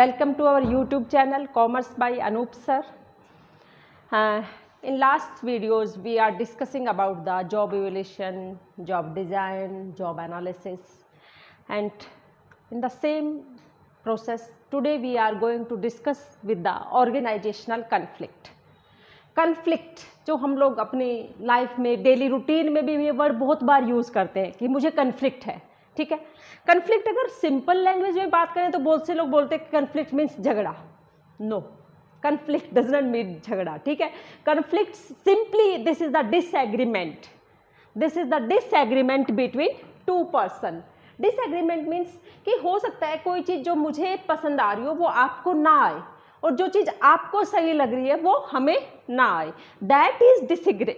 Welcome to our YouTube channel Commerce by Anup sir. In last videos we are discussing about the job evaluation, job design, job analysis, and in the same process today we are going to discuss with the organizational conflict. Conflict जो हम लोग अपनी life में daily routine में भी ये word बहुत बार use करते हैं कि मुझे कन्फ्लिक्ट है, ठीक है। कन्फ्लिक्ट अगर सिंपल लैंग्वेज में बात करें तो बहुत से लोग बोलते हैं कन्फ्लिक्ट मीन्स झगड़ा। No, conflict does not mean झगड़ा, ठीक है। Conflict simply this is the disagreement, this is the disagreement between two person. Disagreement means कि हो सकता है कोई चीज़ जो मुझे पसंद आ रही हो वो आपको ना आए और जो चीज़ आपको सही लग रही है वो हमें ना आए। That is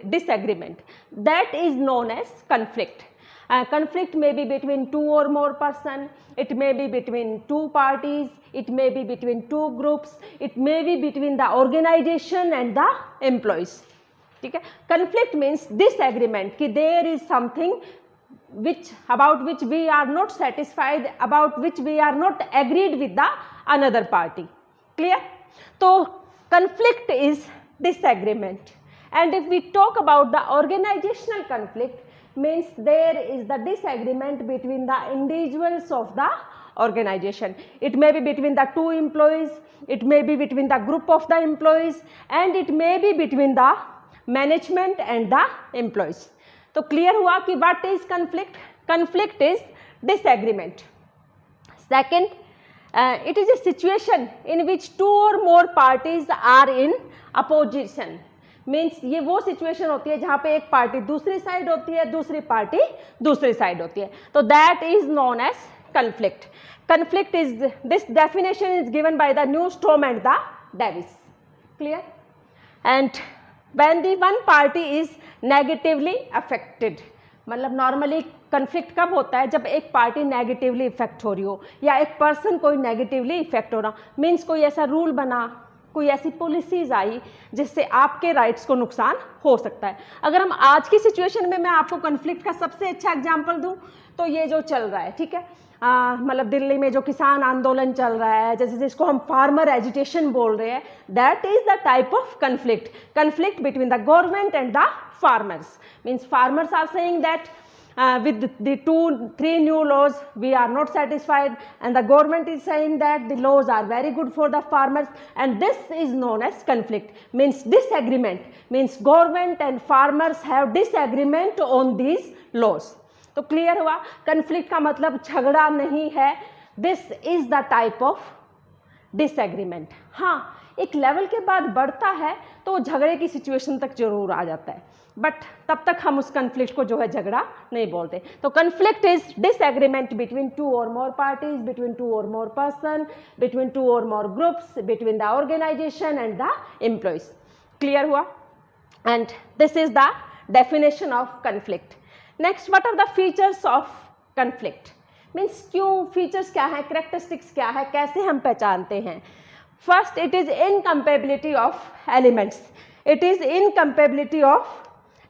disagreement, that is known as conflict. Conflict may be between two or more person, it may be between two parties, it may be between two groups, it may be between the organization and the employees. ठीक है। Conflict means disagreement कि there is something about which we are not satisfied, about which we are not agreed with the another party. Clear? So conflict is disagreement, and if we talk about the organizational conflict, means there is the disagreement between the individuals of the organization. It may be between the two employees, it may be between the group of the employees, and it may be between the management and the employees. तो clear हुआ कि what is conflict? Conflict is disagreement. Second, it is a situation in which two or more parties are in opposition. Means ये वो situation होती है जहाँ पे एक पार्टी दूसरी साइड होती है, दूसरी पार्टी दूसरी साइड होती है, तो that is known as conflict. Conflict is this definition is given by the Newstrom and the Davis. Clear? And when the one party is negatively affected, मतलब नॉर्मली कन्फ्लिक्ट कब होता है जब एक पार्टी नेगेटिवली इफेक्ट हो रही हो या एक पर्सन कोई नेगेटिवली इफेक्ट हो रहा. मीन्स कोई ऐसा रूल बना, कोई ऐसी पॉलिसीज आई जिससे आपके राइट्स को नुकसान हो सकता है. अगर हम आज की सिचुएशन में मैं आपको कन्फ्लिक्ट का सबसे अच्छा एग्जांपल दूं तो ये जो चल रहा है, ठीक है, मतलब दिल्ली में जो किसान आंदोलन चल रहा है, जैसे जिसको हम फार्मर एजिटेशन बोल रहे हैं, that is the type of conflict. Conflict between the government and the farmers. Means farmers are saying that with the 2-3 new laws we are not satisfied, and the government is saying that the laws are very good for the farmers, and this is known as conflict. Means disagreement, means government and farmers have disagreement on these laws. तो clear हुआ, conflict का मतलब झगड़ा नहीं है. This is the type of disagreement. हाँ, एक level के बाद बढ़ता है तो झगड़े की सिचुएशन तक जरूर आ जाता है, बट तब तक हम उस कन्फ्लिक्ट को जो है झगड़ा नहीं बोलते. तो conflict is disagreement between two और मोर पार्टीज, बिटवीन टू और मोर पर्सन, बिटवीन टू और more groups, between the organisation and the employees. Clear हुआ? And this is the definition of conflict. Next, what are the features of conflict? Means क्यों, features क्या है, characteristics क्या है, कैसे हम पहचानते हैं? First, it is incompatibility of elements. It is incompatibility of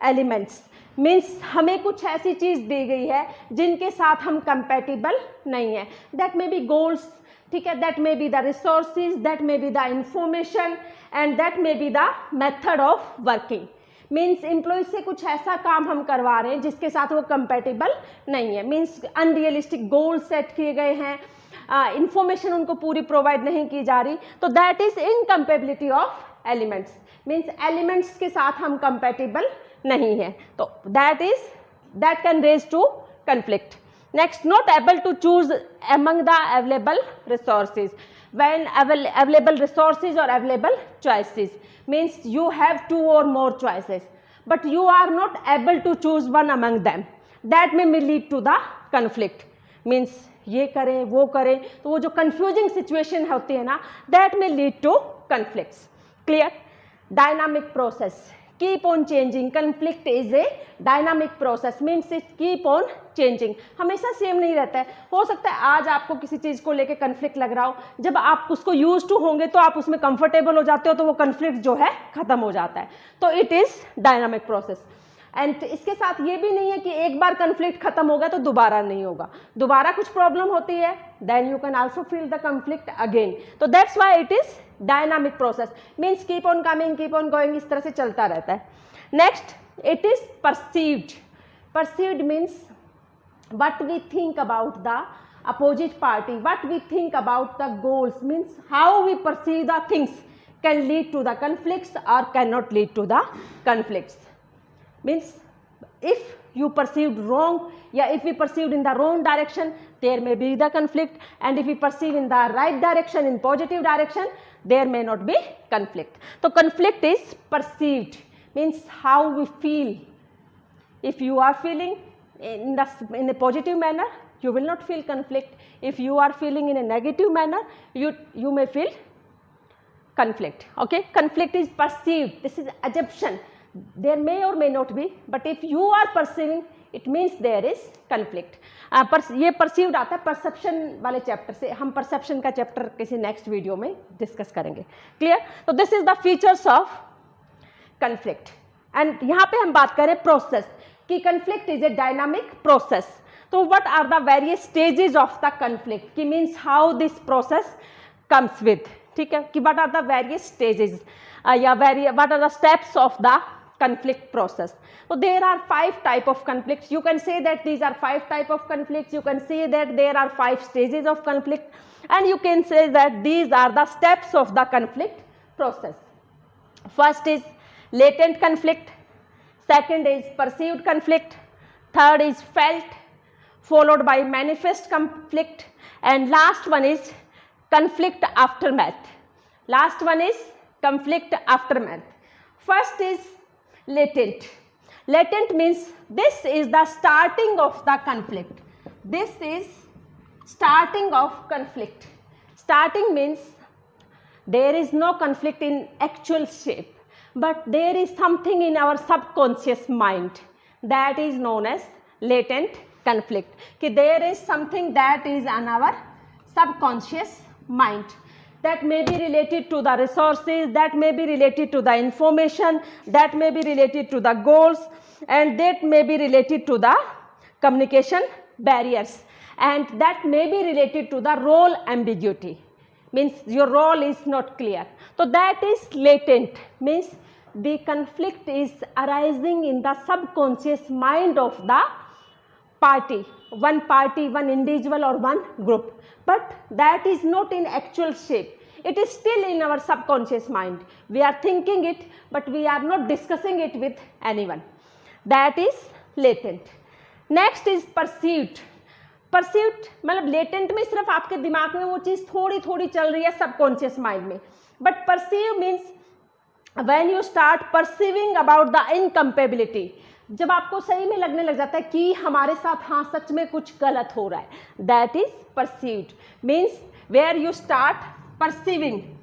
elements. Means हमें कुछ ऐसी चीज़ दी गई है जिनके साथ हम कंपेटिबल नहीं है. दैट मे बी गोल्स, ठीक है, that may be the resources, that may be the information, and that may be the method of working. Means employ से कुछ ऐसा काम हम करवा रहे हैं जिसके साथ वो कंपेटिबल नहीं है. मीन्स अनरियलिस्टिक गोल सेट किए गए हैं, इंफॉर्मेशन उनको पूरी प्रोवाइड नहीं की जा रही, तो that is incompatibility of elements. Means elements के साथ हम कंपेटिबल नहीं है, तो that can raise to conflict. Next, not able to choose among the available resources. When available resources or available choices, means you have two or more choices, but you are not able to choose one among them. That may lead to the conflict. Means ये करें वो करें, तो वो जो confusing situation होती है ना, that may lead to conflicts. Clear? Dynamic process. Keep on changing. Conflict is a dynamic process. Means it keep on changing. हमेशा सेम नहीं रहता है. हो सकता है आज आपको किसी चीज़ को लेके conflict लग रहा हो, जब आप उसको used to होंगे तो आप उसमें comfortable हो जाते हो, तो वो conflict जो है खत्म हो जाता है. तो it is dynamic process. And इसके साथ ये भी नहीं है कि एक बार कन्फ्लिक्ट खत्म हो गया तो दोबारा नहीं होगा, दोबारा कुछ प्रॉब्लम होती है then you can also feel the conflict again. तो that's why it is dynamic process, means keep on coming keep on going, इस तरह से चलता रहता है. Next it is perceived. Perceived means what we think about the opposite party, what we think about the goals, means how we perceive the things can lead to the conflicts or cannot lead to the conflicts. Means if you perceived wrong, if we perceived in the wrong direction, there may be the conflict, and if we perceive in the right direction, in positive direction, there may not be conflict. So conflict is perceived, means how we feel. If you are feeling in a positive manner, you will not feel conflict. If you are feeling in a negative manner, you may feel conflict. Okay, conflict is perceived. This is assumption. There may or may not be, but if you are perceiving, it means there is conflict. ये perceived आता है perception वाले chapter से. हम perception का chapter किसी next video में discuss करेंगे. क्लियर? तो this is the features of conflict. And यहाँ पे हम बात करें प्रोसेस कि conflict is a dynamic process. तो what are the various stages of the conflict, कि means how this process comes with, ठीक है, कि what are the various stages या what are the steps of the conflict process. So there are 5 type of conflicts. You can say that these are 5 type of conflicts. You can say that there are 5 stages of conflict, and you can say that these are the steps of the conflict process. First is latent conflict. Second is perceived conflict, third is felt, followed by manifest conflict, and last one is conflict aftermath. Last one is conflict aftermath. First is latent. Latent means this is the starting of the conflict. This is starting of conflict. Starting means there is no conflict in actual shape, but there is something in our subconscious mind that is known as latent conflict. कि there is something that is in our subconscious mind that may be related to the resources, that may be related to the information, that may be related to the goals, and that may be related to the communication barriers, and that may be related to the role ambiguity, means your role is not clear. So that is latent, means the conflict is arising in the subconscious mind of the party, one individual or one group, but that is not in actual shape. It is still in our subconscious mind. We are thinking it, but we are not discussing it with anyone. That is latent. Next is perceived. Perceived मतलब latent में सिर्फ आपके दिमाग में वो चीज़ थोड़ी थोड़ी चल रही है सबकॉन्शियस माइंड में, but perceive means when you start perceiving about the incompatibility, जब आपको सही में लगने लग जाता है कि हमारे साथ हाँ सच में कुछ गलत हो रहा है, that is perceived. Means where you start perceiving,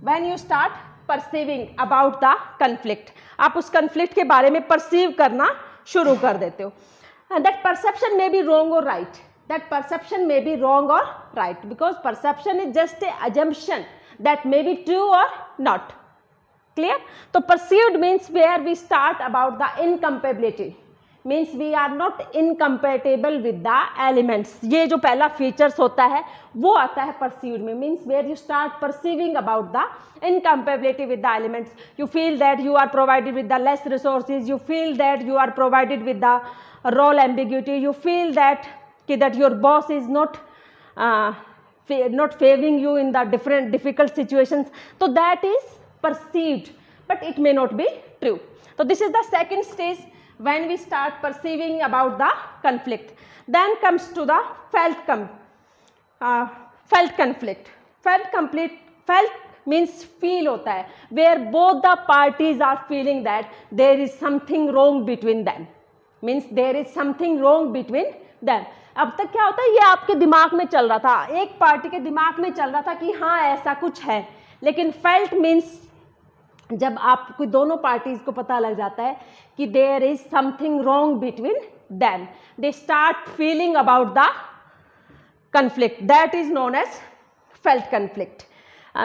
when you start perceiving about the conflict, आप उस conflict के बारे में perceive करना शुरू कर देते हो. And that perception may be wrong or right. That perception may be wrong or right, because perception is just a assumption that may be true or not. Clear? So perceived means where we start about the incompatibility, means we are not incompatible with the elements. ये जो पहला features होता है वो आता है perceived में, means where you start perceiving about the incompatibility with the elements. You feel that you are provided with the less resources, you feel that you are provided with the role ambiguity, you feel that your boss is not favoring you in the difficult situations. So that is perceived, but it may not be true. So this is the second stage when we start perceiving about the conflict. Then comes to the felt conflict. Felt means feel होता है, where both the parties are feeling that there is something wrong between them, means there is something wrong between them. अब तक क्या होता है, ये आपके दिमाग में चल रहा था, एक पार्टी के दिमाग में चल रहा था कि हाँ ऐसा कुछ है, लेकिन फेल्ट मीन्स जब आपको दोनों पार्टीज को पता लग जाता है कि there is something wrong between them, they start feeling about the conflict, that is known as felt conflict.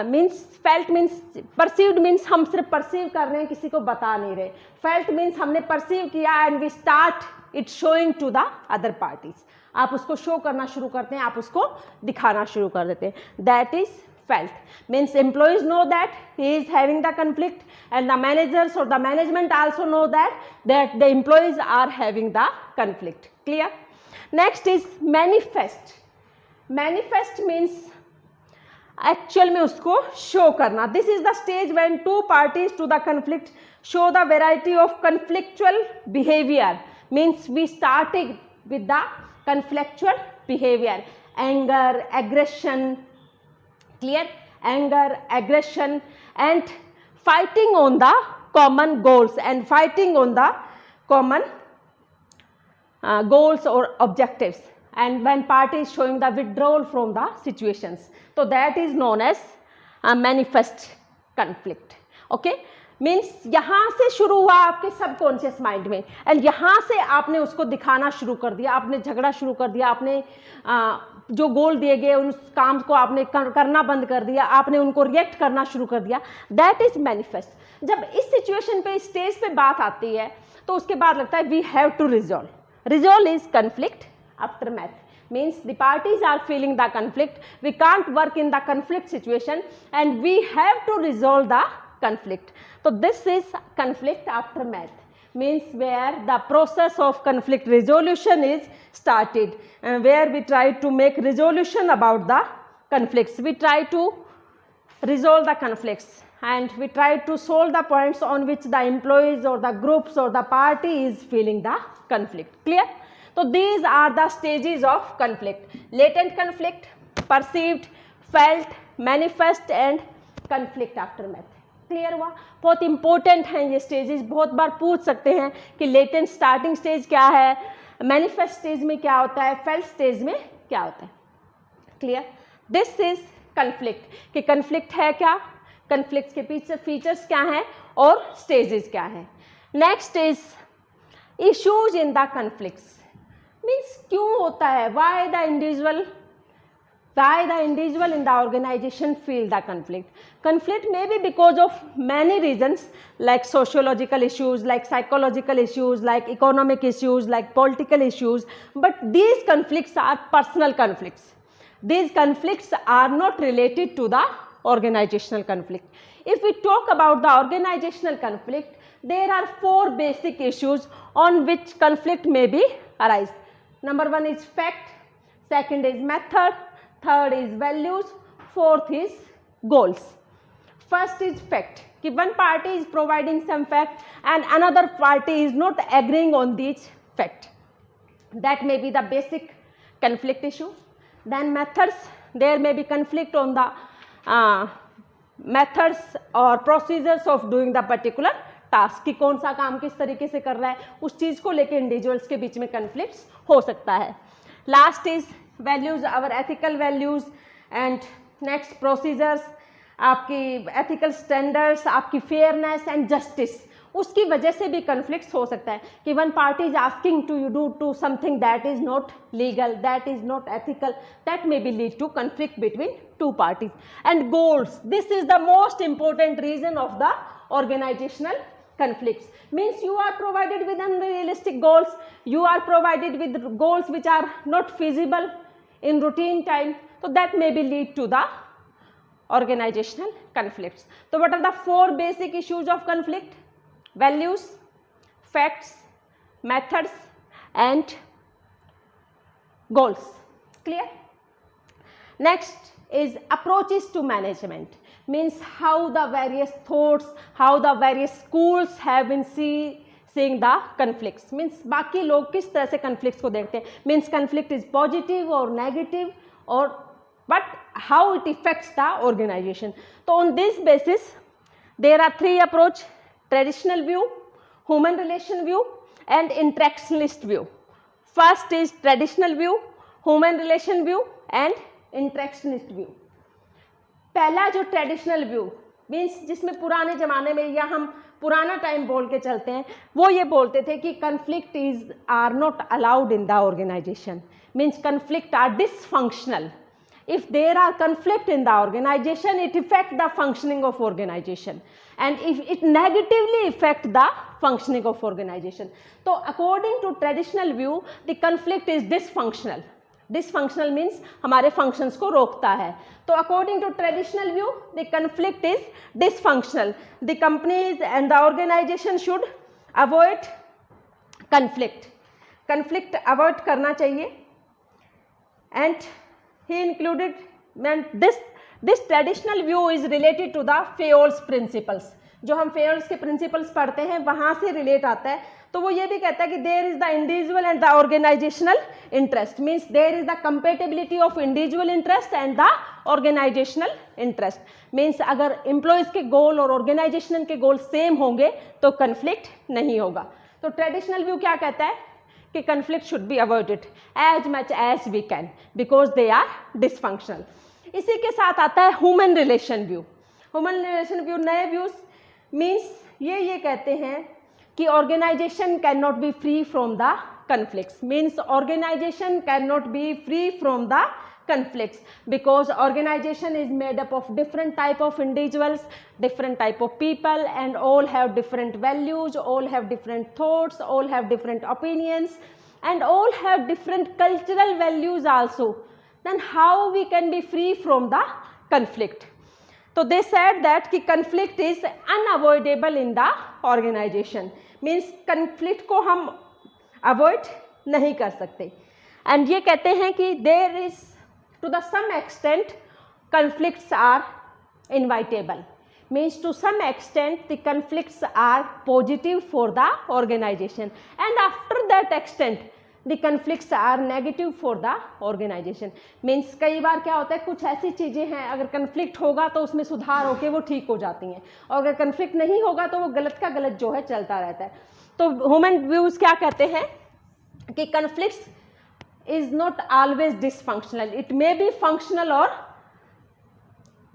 Means felt means perceived means हम सिर्फ परसीव कर रहे हैं, किसी को बता नहीं रहे. फेल्ट मीन्स हमने परसीव किया and we start it showing to the other parties. आप उसको शो करना शुरू करते हैं, आप उसको दिखाना शुरू कर देते हैं. That is felt. Means employees know that he is having the conflict and the managers or the management also know that the employees are having the conflict. Clear? Next is manifest. Manifest means actual में उसको show करना. This is the stage when two parties to the conflict show the variety of conflictual behavior. Means we started with the conflictual behavior, anger, aggression. Clear? Anger, aggression and fighting on the common goals and fighting on the common goals or objectives, and when party is showing the withdrawal from the situations, so that is known as a manifest conflict. Okay, means यहाँ से शुरू हुआ आपके subconscious mind में and यहाँ से आपने उसको दिखाना शुरू कर दिया, आपने झगड़ा शुरू कर दिया, आपने जो गोल दिए गए उन काम को आपने करना बंद कर दिया, आपने उनको रिएक्ट करना शुरू कर दिया. That is manifest. जब इस सिचुएशन पे स्टेज पे बात आती है तो उसके बाद लगता है we have to resolve. Resolve is conflict aftermath. Means the parties are feeling the conflict, we can't work in the conflict situation and we have to resolve the conflict. So this is conflict aftermath, means where the process of conflict resolution is started, where we try to make resolution about the conflicts. We try to resolve the conflicts and we try to solve the points on which the employees or the groups or the party is feeling the conflict. Clear? So these are the stages of conflict: latent conflict, perceived, felt, manifest and conflict aftermath. Clear हुआ? बहुत important हैं ये stages. बहुत बार पूछ सकते हैं कि latent starting stage क्या है, मैनिफेस्ट स्टेज में क्या होता है, फेल्ट स्टेज में क्या होता है. क्लियर? दिस इज कन्फ्लिक्ट, कि कन्फ्लिक्ट है क्या, कन्फ्लिक्ट के पीछे फीचर्स क्या हैं और स्टेजेस क्या हैं. Next is issues in the conflicts. Means क्यों होता है, why the individual in the organization feel the conflict. Conflict may be because of many reasons, like sociological issues, like psychological issues, like economic issues, like political issues, but these conflicts are personal conflicts. These conflicts are not related to the organizational conflict. If we talk about the organizational conflict, there are 4 basic issues on which conflict may be arise. Number 1 is fact, second is method, third is values, fourth is goals. First is fact, कि one party is providing some fact and another party is not agreeing on this fact. That may be the basic conflict issue. Then methods, there may be conflict on the methods or procedures of doing the particular task, कि कौन सा काम किस तरीके से कर रहा है, उस चीज़ को लेके इंडिविजुअल्स के बीच में conflicts हो सकता है. Last is values, our ethical values and next procedures, आपकी ethical standards, आपकी fairness and justice, उसकी वजह से भी conflicts हो सकता है कि one party is asking to you do something that is not legal, that is not ethical, that may be lead to conflict between two parties. And goals, this is the most important reason of the organizational conflicts. Means you are provided with unrealistic goals, you are provided with goals which are not feasible in routine time, so that may be lead to the organizational conflicts. So what are the 4 basic issues of conflict? Values, facts, methods and goals. Clear? Next is approaches to management. Means how the various thoughts, how the various schools have been seeing the conflicts. Means बाकी लोग किस तरह से conflicts को देखते हैं. Means conflict is positive or negative or but how it affects the organization. So on this basis there are 3 approach: traditional view, human relation view and interactionist view. First is traditional view, human relation view and interactionist view. पहला जो traditional view means जिसमें पुराने ज़माने में या हम पुराना time बोल के चलते हैं, वो ये बोलते थे कि conflict are not allowed in the organisation. Means conflict are dysfunctional. if there are conflict in the organization, it affect the functioning of organization, and if it negatively affect the functioning of organization. So according to traditional view, the conflict is dysfunctional. Dysfunctional means हमारे functions को रोकता है. तो according to traditional view, the conflict is dysfunctional. The companies and the organization should avoid conflict. Conflict avoid करना चाहिए. And he included, this traditional view is related to the Fayol's principles. जो हम Fayol's के principles पढ़ते हैं वहाँ से relate आता है. तो वो ये भी कहता है कि there is the individual and the organizational interest, means there is the compatibility of individual interest and the organizational interest. means अगर employees के goal और organization के goal same होंगे तो conflict नहीं होगा. तो traditional view क्या कहता है कि conflict should be avoided as much as we can because they are dysfunctional. इसी के साथ आता है human relation view. Human relation view नए views means ये कहते हैं कि organization cannot be free from the conflicts, means organization cannot be free from the conflicts because organization is made up of different type of individuals, different type of people, and all have different values, all have different thoughts, all have different opinions, and all have different cultural values also. Then how we can be free from the conflict? So they said that कि conflict is unavoidable in the organization, means conflict को हम avoid नहीं कर सकते. And ये कहते हैं कि there is to the some extent conflicts are inevitable, means to some extent the conflicts are positive for the organization, and after that extent the conflicts are negative for the organization. means कई बार क्या होता है कुछ ऐसी चीज़ें हैं अगर conflict होगा तो उसमें सुधार होके वो ठीक हो जाती हैं, और अगर conflict नहीं होगा तो वो गलत का गलत जो है चलता रहता है. तो human views क्या कहते हैं कि conflicts is not always dysfunctional, it may be functional or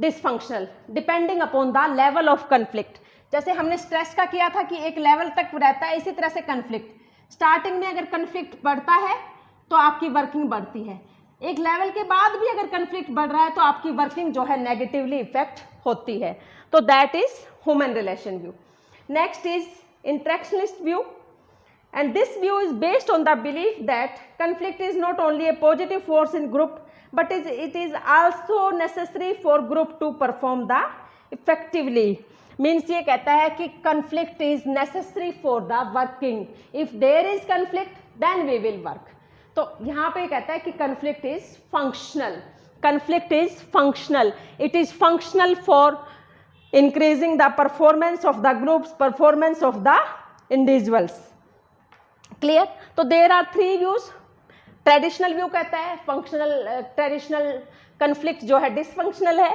dysfunctional depending upon the level of conflict. जैसे हमने stress का किया था कि एक level तक रहता है, इसी तरह से conflict स्टार्टिंग में अगर कन्फ्लिक्ट बढ़ता है तो आपकी वर्किंग बढ़ती है, एक लेवल के बाद भी अगर कन्फ्लिक्ट बढ़ रहा है तो आपकी वर्किंग जो है नेगेटिवली इफेक्ट होती है. तो that is human relation view. Next is interactionist view, and this view is based on the belief that conflict is not only a positive force in group but it is also necessary for group to perform the effectively. Means ये कहता है कि conflict is necessary for the working. If there is conflict, then we will work. तो यहाँ पे कहता है कि conflict is functional. Conflict is functional. It is functional for increasing the performance of the groups, performance of the individuals. Clear? तो there are three views. Traditional view कहता है functional, traditional conflict जो है dysfunctional है.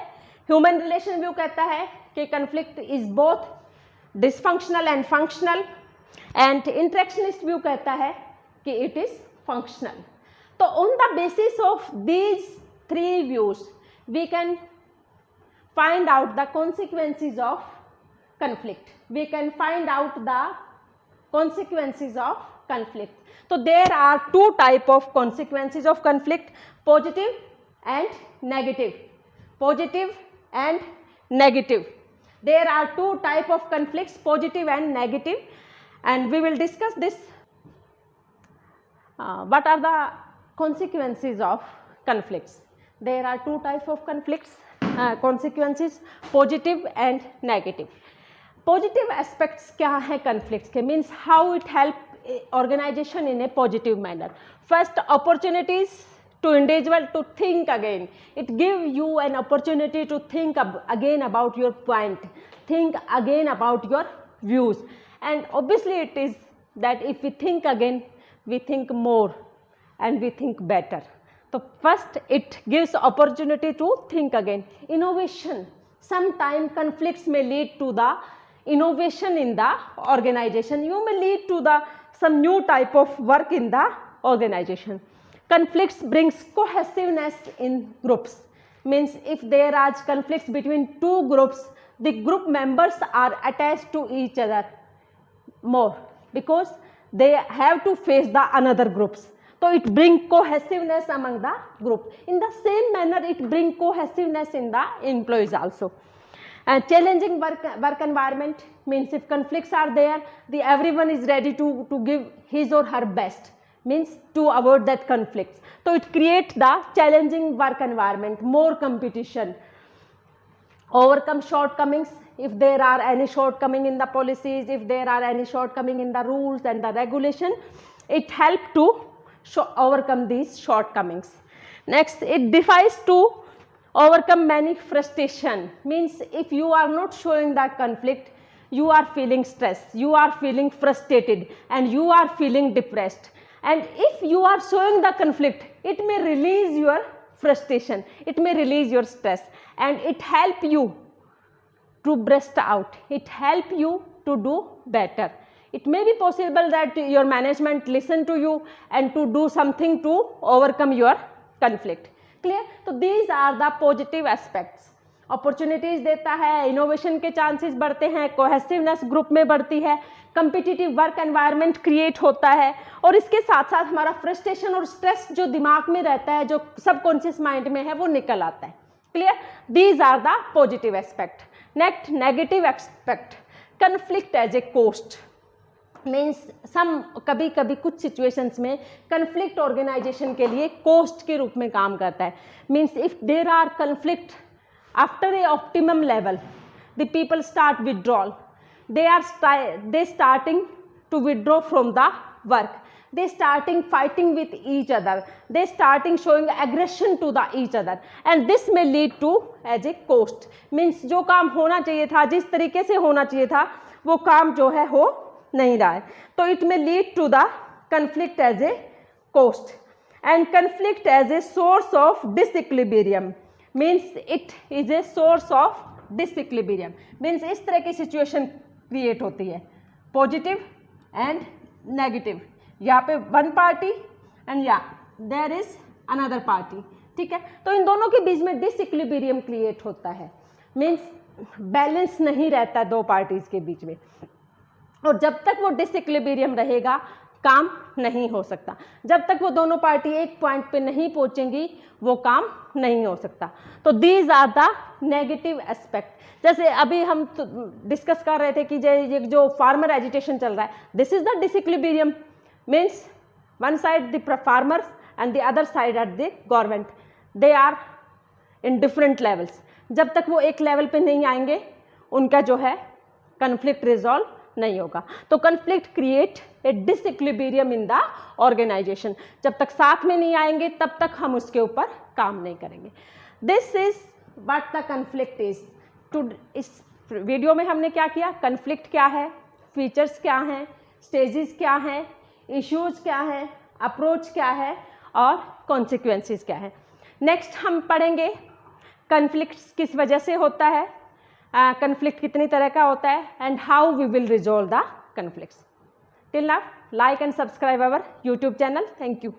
Human relation view कहता है कि conflict is both dysfunctional and functional, and interactionist view कहता है कि it is functional. तो on the basis of these three views we can find out the consequences of conflict. We can find out the consequences of conflict. So there are two type of consequences of conflict, positive and negative. Positive and negative. There are two type of conflicts, positive and negative, and we will discuss this. What are the consequences of conflicts? There are two types of conflicts, consequences, positive and negative. Positive aspects क्या है conflicts के, means how it help organization in a positive manner. First, opportunities to individual to think again. It gives you an opportunity to think again about your point, think again about your views, and obviously it is that if we think again, we think more and we think better. So first it gives opportunity to think again. Innovation, sometimes conflicts may lead to the innovation in the organization. You may lead to the some new type of work in the organization. Conflicts brings cohesiveness in groups, means if there are conflicts between two groups, the group members are attached to each other more because they have to face the another groups. तो it bring cohesiveness among the group. In the same manner it bring cohesiveness in the employees also. Challenging work environment means if conflicts are there, everyone is ready to give his or her best, means to avoid that conflicts. So it create the challenging work environment, more competition. Overcome shortcomings, if there are any shortcoming in the policies, if there are any shortcoming in the rules and the regulation, it help to overcome these shortcomings. Next, it defies to overcome many frustration, means if you are not showing that conflict, you are feeling stress, you are feeling frustrated, and you are feeling depressed. And if you are showing the conflict, it may release your frustration, it may release your stress, and it help you to burst out, it help you to do better. It may be possible that your management listen to you and to do something to overcome your conflict. Clear? So these are the positive aspects. Opportunities देता है, innovation के chances बढ़ते हैं, cohesiveness group में बढ़ती है, competitive work environment create होता है, और इसके साथ साथ हमारा फ्रस्ट्रेशन और स्ट्रेस जो दिमाग में रहता है, जो सबकॉन्शियस माइंड में है, वो निकल आता है. Clear? These are the positive aspect. Next, negative aspect, conflict as a cost. Means कभी कभी कुछ सिचुएशंस में कन्फ्लिक्ट ऑर्गेनाइजेशन के लिए कोस्ट के रूप में काम करता है. Means if there are conflict after a optimum level, the people start withdrawal, they starting to withdraw from the work, they starting fighting with each other, they starting showing aggression to the each other, and this may lead to as a cost. Means जो काम होना चाहिए था, जिस तरीके से होना चाहिए था, वो काम जो है हो नहीं रहा है, तो it may lead to the conflict as a cost. And conflict as a source of disequilibrium, means it is a source of disequilibrium. means इस तरह की सिचुएशन क्रिएट होती है, पॉजिटिव एंड नेगेटिव. यहाँ पे वन पार्टी एंड या there is another party. ठीक है, तो इन दोनों के बीच में डिसइक्विलिब्रियम क्रिएट होता है. मीन्स बैलेंस नहीं रहता दो पार्टीज के बीच में, और जब तक वो डिसइक्विलिब्रियम रहेगा काम नहीं हो सकता. जब तक वो दोनों पार्टी एक पॉइंट पे नहीं पहुंचेंगी, वो काम नहीं हो सकता. तो these are the negative aspect. जैसे अभी हम डिस्कस कर रहे थे कि जो फार्मर एजिटेशन चल रहा है, this is the disequilibrium. Means one side the farmers and the other side at the government, they are in different levels. जब तक वो एक लेवल पे नहीं आएंगे, उनका जो है कन्फ्लिक्ट रिजॉल्व नहीं होगा. तो conflict create a disequilibrium in the organisation. जब तक साथ में नहीं आएंगे, तब तक हम उसके ऊपर काम नहीं करेंगे. This is what the conflict is. इस वीडियो में हमने क्या किया, कन्फ्लिक्ट क्या है, फीचर्स क्या हैं, स्टेजेस क्या हैं, इश्यूज क्या हैं, अप्रोच क्या है, और कॉन्सिक्वेंसेस क्या है. नेक्स्ट हम पढ़ेंगे कन्फ्लिक्ट किस वजह से होता है, कन्फ्लिक्ट कितनी तरह का होता है, and how we will resolve the conflicts. Till now, like and subscribe our YouTube channel. Thank you.